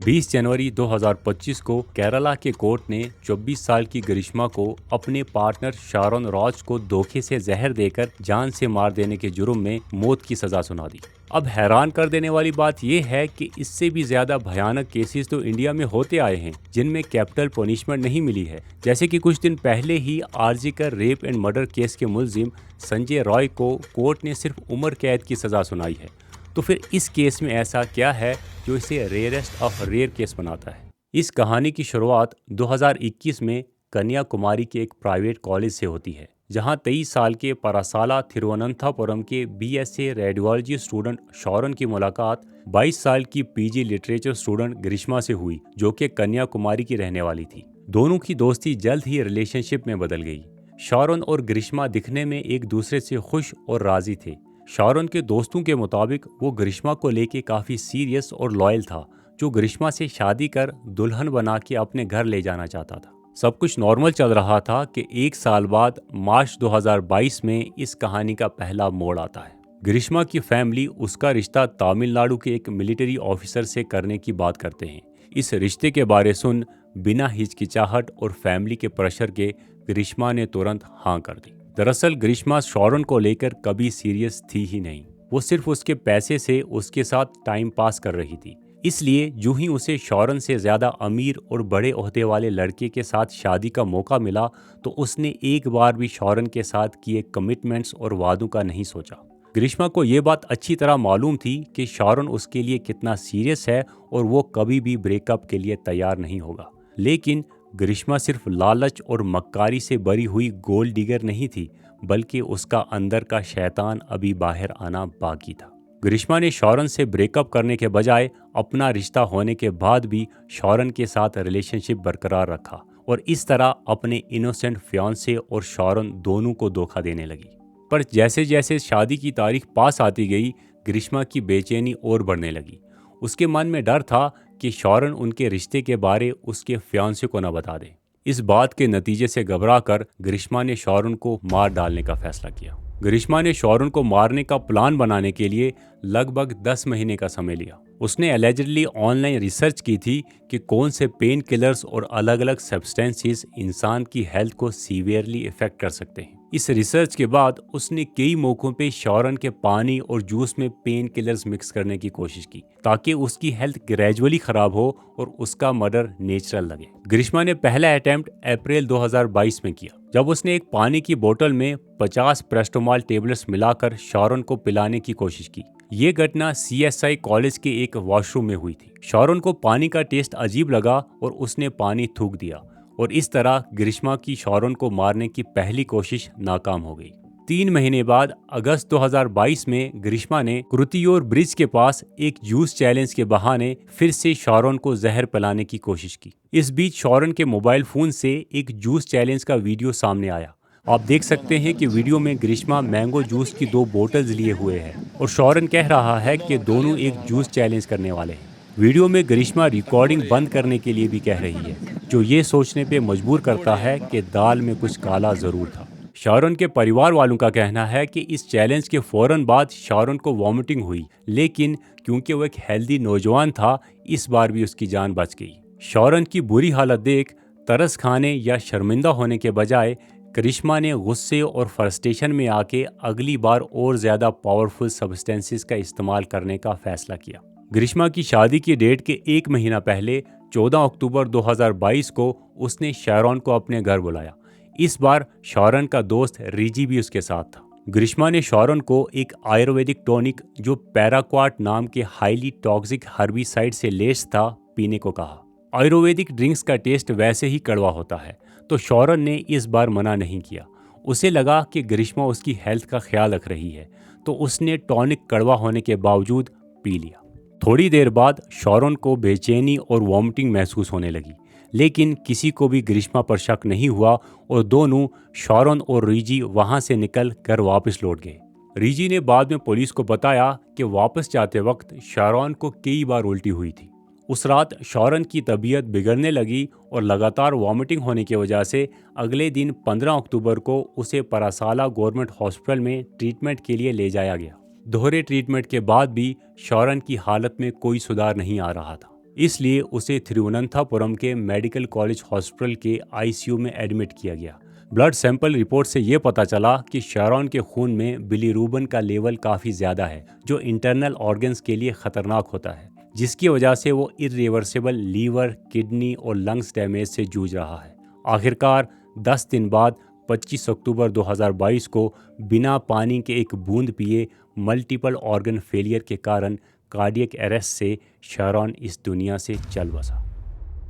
20 जनवरी 2025 को केरला के कोर्ट ने 24 साल की ग्रिश्मा को अपने पार्टनर शारोन रॉच को धोखे से जहर देकर जान से मार देने के जुर्म में मौत की सजा सुना दी। अब हैरान कर देने वाली बात यह है कि इससे भी ज्यादा भयानक केसेस तो इंडिया में होते आए हैं जिनमें कैपिटल पनिशमेंट नहीं मिली है। जैसे कि कुछ दिन पहले ही RG Kar rape and murder case के मुलजिम संजय रॉय को कोर्ट ने सिर्फ उम्र कैद की सजा सुनाई है। तो फिर इस केस में ऐसा क्या है जो इसे रेयरेस्ट ऑफ रेयर केस बनाता है? इस कहानी की शुरुआत 2021 में कन्याकुमारी के एक प्राइवेट कॉलेज से होती है, जहां 23 साल के परासाला थिरुवनंतपुरम के बीएसए रेडियोलॉजी स्टूडेंट शारोन की मुलाकात 22 साल की पीजी लिटरेचर स्टूडेंट ग्रिश्मा से हुई, जो कि कन्याकुमारी की रहने वाली थी। दोनों की दोस्ती जल्द ही रिलेशनशिप में बदल गई। शारोन और ग्रिश्मा दिखने में एक दूसरे से खुश और राजी थे। शारोन के दोस्तों के मुताबिक वो ग्रिश्मा को लेके काफ़ी सीरियस और लॉयल था, जो ग्रिश्मा से शादी कर दुल्हन बना के अपने घर ले जाना चाहता था। सब कुछ नॉर्मल चल रहा था कि एक साल बाद मार्च 2022 में इस कहानी का पहला मोड़ आता है। ग्रिश्मा की फैमिली उसका रिश्ता तमिलनाडु के एक मिलिट्री ऑफिसर से करने की बात करते हैं। इस रिश्ते के बारे सुन बिना हिचकिचाहट और फैमिली के प्रेशर के ग्रिश्मा ने तुरंत हाँ कर दी। दरअसल ग्रिश्मा शारोन को लेकर कभी सीरियस थी ही नहीं। वो सिर्फ उसके पैसे से उसके साथ टाइम पास कर रही थी। इसलिए जो ही उसे शारोन से ज्यादा अमीर और बड़े ओहदे वाले लड़के के साथ शादी का मौका मिला तो उसने एक बार भी शारोन के साथ किए कमिटमेंट्स और वादों का नहीं सोचा। ग्रिश्मा को ये बात अच्छी तरह मालूम थी कि शारोन उसके लिए कितना सीरियस है और वो कभी भी ब्रेकअप के लिए तैयार नहीं होगा। लेकिन ग्रिश्मा सिर्फ लालच और मक्कारी से भरी हुई गोल्ड डिगर नहीं थी, बल्कि उसका अंदर का शैतान अभी बाहर आना बाकी था। ग्रिश्मा ने शारोन से ब्रेकअप करने के बजाय अपना रिश्ता होने के बाद भी शारोन के साथ रिलेशनशिप बरकरार रखा और इस तरह अपने इनोसेंट फियांसे और शारोन दोनों को धोखा देने लगी। पर जैसे जैसे शादी की तारीख पास आती गई, ग्रिश्मा की बेचैनी और बढ़ने लगी। उसके मन में डर था कि शारोन उनके रिश्ते के बारे उसके फियांसे को न बता दे। इस बात के नतीजे से घबराकर ग्रिश्मा ने शारोन को मार डालने का फैसला किया। ग्रिश्मा ने शारोन को मारने का प्लान बनाने के लिए लगभग 10 महीने का समय लिया। उसने एलिजिडली ऑनलाइन रिसर्च की थी कि कौन से पेन किलर्स और अलग अलग सब्सटेंसेस इंसान की हेल्थ को सीवियरली इफेक्ट कर सकते हैं। इस रिसर्च के बाद उसने कई मौकों पे शारोन के पानी और जूस में पेन किलर्स मिक्स करने की कोशिश की ताकि उसकी हेल्थ ग्रेजुअली खराब हो और उसका मर्डर नेचुरल लगे। ग्रिश्मा ने पहला अटेम्प्ट अप्रैल 2022 में किया, जब उसने एक पानी की बोतल में 50 प्रेस्टोमॉल टेबलेट्स मिलाकर शारोन को पिलाने की कोशिश की। ये घटना CSI कॉलेज के एक वॉशरूम में हुई थी। शारोन को पानी का टेस्ट अजीब लगा और उसने पानी थूक दिया और इस तरह ग्रिश्मा की शारोन को मारने की पहली कोशिश नाकाम हो गई। 3 महीने बाद अगस्त 2022 में ग्रिश्मा ने क्रुतियोर ब्रिज के पास एक जूस चैलेंज के बहाने फिर से शारोन को जहर पिलाने की कोशिश की। इस बीच शारोन के मोबाइल फोन से एक जूस चैलेंज का वीडियो सामने आया। आप देख सकते हैं कि वीडियो में ग्रिश्मा मैंगो जूस की 2 बोतल्स लिए हुए है और शारोन कह रहा है कि दोनों एक जूस चैलेंज करने वाले हैं। वीडियो में ग्रिश्मा रिकॉर्डिंग बंद करने के लिए भी कह रही है, जो ये सोचने पे मजबूर करता है कि दाल में कुछ काला जरूर था। शारोन के परिवार वालों का कहना है कि इस चैलेंज के फौरन बाद शारोन को वॉमिटिंग हुई, लेकिन क्योंकि वो एक हेल्दी नौजवान था, इस बार भी उसकी जान बच गई। शारोन की बुरी हालत देख तरस खाने या शर्मिंदा होने के बजाय ग्रिश्मा ने गुस्से और फ्रस्ट्रेशन में आके अगली बार और ज्यादा पावरफुल सब्सटेंसेस का इस्तेमाल करने का फैसला किया। ग्रिश्मा की शादी की डेट के 1 महीना पहले 14 अक्टूबर 2022 को उसने शारोन को अपने घर बुलाया। इस बार शारोन का दोस्त रिजी भी उसके साथ था। ग्रिश्मा ने शारोन को एक आयुर्वेदिक टॉनिक जो पैराक्वाट नाम के हाईली टॉक्सिक हर्बिसाइड से लैस था पीने को कहा। आयुर्वेदिक ड्रिंक्स का टेस्ट वैसे ही कड़वा होता है, तो शारोन ने इस बार मना नहीं किया। उसे लगा कि ग्रिश्मा उसकी हेल्थ का ख्याल रख रही है, तो उसने टॉनिक कड़वा होने के बावजूद पी लिया। थोड़ी देर बाद शारोन को बेचैनी और वॉमिटिंग महसूस होने लगी, लेकिन किसी को भी ग्रिश्मा पर शक नहीं हुआ और दोनों शारोन और रिजी वहां से निकल कर वापस लौट गए। रिजी ने बाद में पुलिस को बताया कि वापस जाते वक्त शारोन को कई बार उल्टी हुई थी। उस रात शारोन की तबीयत बिगड़ने लगी और लगातार वॉमिटिंग होने की वजह से अगले दिन 15 अक्टूबर को उसे परासाला गवर्नमेंट हॉस्पिटल में ट्रीटमेंट के लिए ले जाया गया। दोहरे ट्रीटमेंट के बाद भी शारोन की हालत में कोई सुधार नहीं आ रहा था। इसलिए उसे थिरुवनंतपुरम के मेडिकल कॉलेज हॉस्पिटल के आईसीयू में एडमिट किया गया। ब्लड सैंपल रिपोर्ट से ये पता चला कि शारोन के खून में बिलीरुबिन का लेवल काफ़ी ज़्यादा है, जो इंटरनल ऑर्गन्स के लिए खतरनाक होता है, जिसकी वजह से वो इरिवर्सिबल लीवर, किडनी और लंग्स डैमेज से जूझ रहा है। आखिरकार 10 दिन बाद 25 अक्टूबर 2022 को बिना पानी के एक बूंद पिए मल्टीपल ऑर्गन फेलियर के कारण कार्डियक अरेस्ट से शारोन इस दुनिया से चल बसा।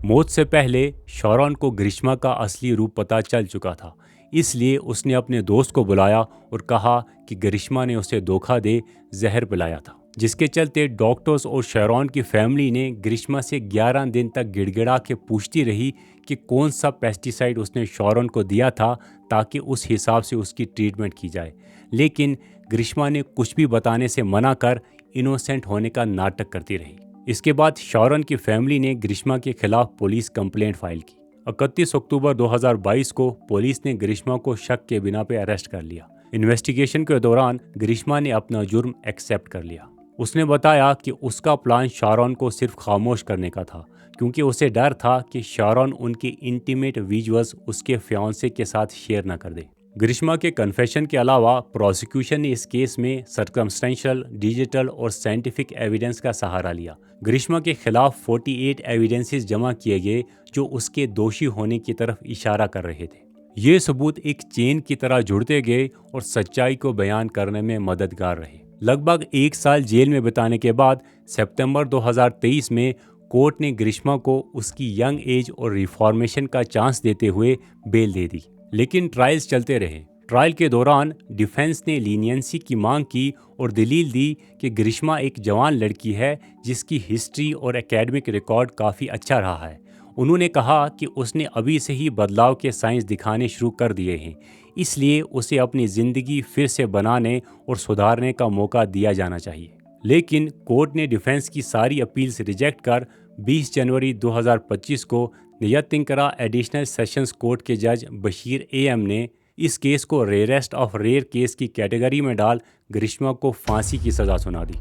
मौत से पहले शारोन को ग्रीष्मा का असली रूप पता चल चुका था, इसलिए उसने अपने दोस्त को बुलाया और कहा कि ग्रीष्मा ने उसे धोखा दे जहर पिलाया था, जिसके चलते डॉक्टर्स और शारोन की फैमिली ने ग्रीष्मा से 11 दिन तक गिड़गिड़ा के पूछती रही कि कौन सा पेस्टिसाइड उसने शारोन को दिया था, ताकि उस हिसाब से उसकी ट्रीटमेंट की जाए। लेकिन ग्रीष्मा ने कुछ भी बताने से मना कर इनोसेंट होने का नाटक करती रही। इसके बाद शारोन की फैमिली ने ग्रीष्मा के खिलाफ पुलिस कंप्लेंट फाइल की। 31 अक्टूबर 2022 को पुलिस ने ग्रीष्मा को शक के बिना पे अरेस्ट कर लिया। इन्वेस्टिगेशन के दौरान ग्रीष्मा ने अपना जुर्म एक्सेप्ट कर लिया। उसने बताया कि उसका प्लान शारोन को सिर्फ खामोश करने का था, क्योंकि उसे डर था कि शारोन उनके इंटीमेट विजुअल्स उसके फियांसे के साथ शेयर न कर दे। ग्रीष्मा के कन्फेशन के अलावा प्रोसिक्यूशन ने इस केस में सर्कमस्टेंशियल, डिजिटल और साइंटिफिक एविडेंस का सहारा लिया। ग्रीष्मा के खिलाफ 48 एविडेंसेस जमा किए गए जो उसके दोषी होने की तरफ इशारा कर रहे थे। ये सबूत एक चेन की तरह जुड़ते गए और सच्चाई को बयान करने में मददगार रहे। लगभग 1 साल जेल में बिताने के बाद सितंबर 2023 में कोर्ट ने ग्रीष्मा को उसकी यंग एज और रिफॉर्मेशन का चांस देते हुए बेल दे दी। लेकिन ट्रायल्स चलते रहे। ट्रायल के दौरान डिफेंस ने लीनियंसी की मांग की और दलील दी कि ग्रीष्मा एक जवान लड़की है जिसकी हिस्ट्री और एकेडमिक रिकॉर्ड काफ़ी अच्छा रहा है। उन्होंने कहा कि उसने अभी से ही बदलाव के साइंस दिखाने शुरू कर दिए हैं, इसलिए उसे अपनी ज़िंदगी फिर से बनाने और सुधारने का मौका दिया जाना चाहिए। लेकिन कोर्ट ने डिफेंस की सारी अपील्स रिजेक्ट कर 20 जनवरी 2025 को नियतिंकरा एडिशनल सेशंस कोर्ट के जज बशीर एएम ने इस केस को रेयरेस्ट ऑफ रेयर केस की कैटेगरी में डाल ग्रीष्मा को फांसी की सज़ा सुना दी।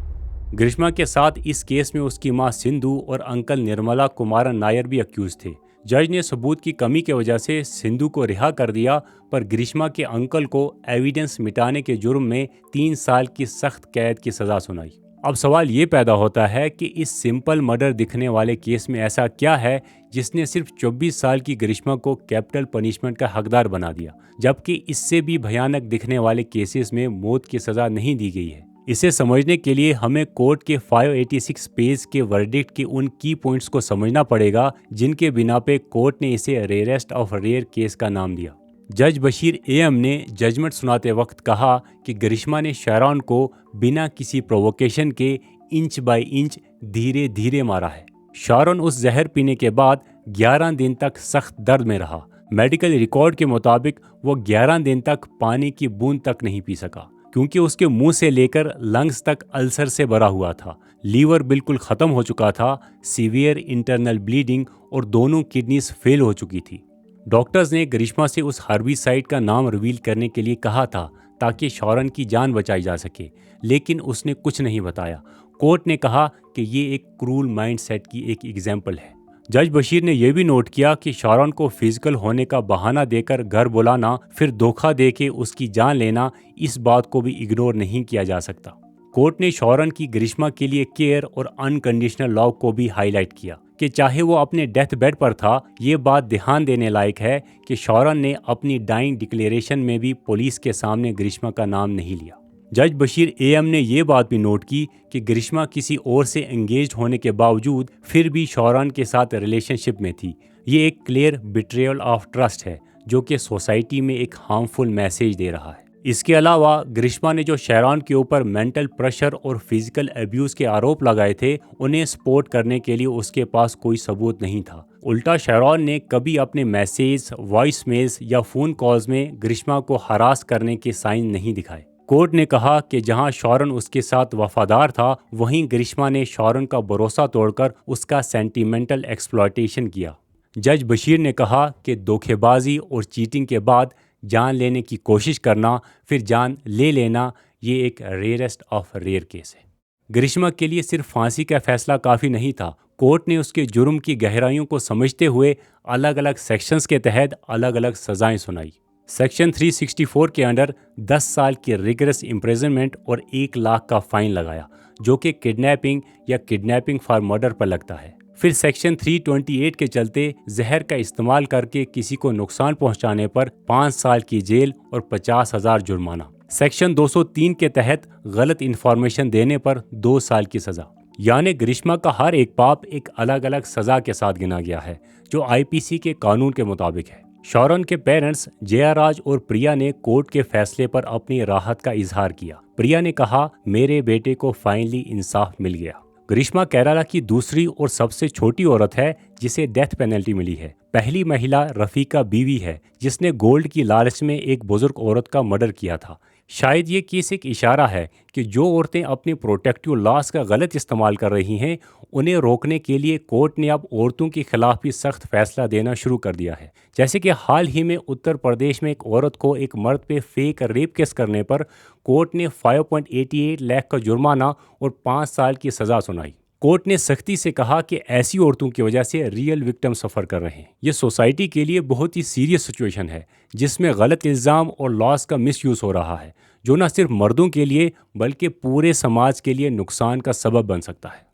ग्रीष्मा के साथ इस केस में उसकी मां सिंधु और अंकल निर्मला कुमारन नायर भी अक्यूज थे। जज ने सबूत की कमी की वजह से सिंधु को रिहा कर दिया, पर ग्रीष्मा के अंकल को एविडेंस मिटाने के जुर्म में 3 साल की सख्त कैद की सज़ा सुनाई। अब सवाल ये पैदा होता है कि इस सिंपल मर्डर दिखने वाले केस में ऐसा क्या है जिसने सिर्फ 24 साल की ग्रीष्मा को कैपिटल पनिशमेंट का हकदार बना दिया, जबकि इससे भी भयानक दिखने वाले केसेस में मौत की सज़ा नहीं दी गई है। इसे समझने के लिए हमें कोर्ट के 586 पेज के वर्डिक्ट के उन की पॉइंट्स को समझना पड़ेगा जिनके बिना पे कोर्ट ने इसे रेयरेस्ट ऑफ रेयर केस का नाम दिया। जज बशीर एएम ने जजमेंट सुनाते वक्त कहा कि ग्रीष्मा ने शारोन को बिना किसी प्रोवोकेशन के इंच बाय इंच धीरे धीरे मारा है। शारोन उस जहर पीने के बाद 11 दिन तक सख्त दर्द में रहा। मेडिकल रिकॉर्ड के मुताबिक वो 11 दिन तक पानी की बूंद तक नहीं पी सका, क्योंकि उसके मुंह से लेकर लंग्स तक अल्सर से भरा हुआ था। लीवर बिल्कुल ख़त्म हो चुका था, सीवियर इंटरनल ब्लीडिंग और दोनों किडनीज फेल हो चुकी थी। डॉक्टर्स ने ग्रीष्मा से उस हर्बिसाइड का नाम रिवील करने के लिए कहा था ताकि शारोन की जान बचाई जा सके, लेकिन उसने कुछ नहीं बताया। कोर्ट ने कहा कि ये एक क्रूल माइंडसेट की एक एग्जाम्पल है। जज बशीर ने यह भी नोट किया कि शारोन को फिजिकल होने का बहाना देकर घर बुलाना, फिर धोखा देके उसकी जान लेना, इस बात को भी इग्नोर नहीं किया जा सकता। कोर्ट ने शारोन की ग्रीष्मा के लिए केयर और अनकंडीशनल लव को भी हाईलाइट किया कि चाहे वो अपने डेथ बेड पर था। ये बात ध्यान देने लायक है कि शारोन ने अपनी डाइंग डिक्लेरेशन में भी पुलिस के सामने ग्रीष्मा का नाम नहीं लिया। जज बशीर एएम ने ये बात भी नोट की कि ग्रीष्मा किसी और से एंगेज होने के बावजूद फिर भी शारोन के साथ रिलेशनशिप में थी। ये एक क्लियर बिट्रेयल ऑफ ट्रस्ट है जो कि सोसाइटी में एक हार्मफुल मैसेज दे रहा है। इसके अलावा ग्रीष्मा ने जो शारोन के ऊपर मेंटल प्रेशर और फिजिकल अब्यूज के आरोप लगाए थे, उन्हें सपोर्ट करने के लिए उसके पास कोई सबूत नहीं था। उल्टा शारोन ने कभी अपने मैसेज, वॉइस मेल्स या फ़ोन कॉल्स में ग्रीष्मा को हरास करने के साइन नहीं दिखाए। कोर्ट ने कहा कि जहां शारोन उसके साथ वफादार था, वहीं ग्रीष्मा ने शारोन का भरोसा तोड़कर उसका सेंटिमेंटल एक्सप्लॉयटेशन किया। जज बशीर ने कहा कि धोखेबाजी और चीटिंग के बाद जान लेने की कोशिश करना, फिर जान ले लेना, ये एक रेयरेस्ट ऑफ रेयर केस है। ग्रीष्मा के लिए सिर्फ फांसी का फैसला काफ़ी नहीं था। कोर्ट ने उसके जुर्म की गहराइयों को समझते हुए अलग अलग सेक्शंस के तहत अलग अलग सजाएं सुनाई। सेक्शन 364 के अंडर 10 साल की रिगरस इम्प्रिजनमेंट और 1 लाख का फाइन लगाया, जो कि किडनैपिंग या किडनैपिंग फॉर मर्डर पर लगता है। फिर सेक्शन 328 के चलते जहर का इस्तेमाल करके किसी को नुकसान पहुंचाने पर 5 साल की जेल और 50,000 जुर्माना। सेक्शन 203 के तहत गलत इंफॉर्मेशन देने पर 2 साल की सजा। यानी ग्रिश्मा का हर एक पाप एक अलग अलग सजा के साथ गिना गया है, जो आईपीसी के कानून के मुताबिक है। शॉरन के पेरेंट्स जया राज और प्रिया ने कोर्ट के फैसले पर अपनी राहत का इजहार किया। प्रिया ने कहा, मेरे बेटे को फाइनली इंसाफ मिल गया। ग्रिश्मा केरला की दूसरी और सबसे छोटी औरत है जिसे डेथ पेनल्टी मिली है। पहली महिला रफीका बीवी है जिसने गोल्ड की लालच में एक बुजुर्ग औरत का मर्डर किया था। शायद ये केस एक इशारा है कि जो औरतें अपने प्रोटेक्टिव लॉस का गलत इस्तेमाल कर रही हैं, उन्हें रोकने के लिए कोर्ट ने अब औरतों के खिलाफ भी सख्त फैसला देना शुरू कर दिया है। जैसे कि हाल ही में उत्तर प्रदेश में एक औरत को एक मर्द पे फेक रेप केस करने पर कोर्ट ने 5.88 लाख का जुर्माना और 5 साल की सजा सुनाई। कोर्ट ने सख्ती से कहा कि ऐसी औरतों की वजह से रियल विक्टिम सफ़र कर रहे हैं। ये सोसाइटी के लिए बहुत ही सीरियस सिचुएशन है जिसमें गलत इल्ज़ाम और लॉस का मिसयूज़ हो रहा है, जो न सिर्फ मर्दों के लिए बल्कि पूरे समाज के लिए नुकसान का सबब बन सकता है।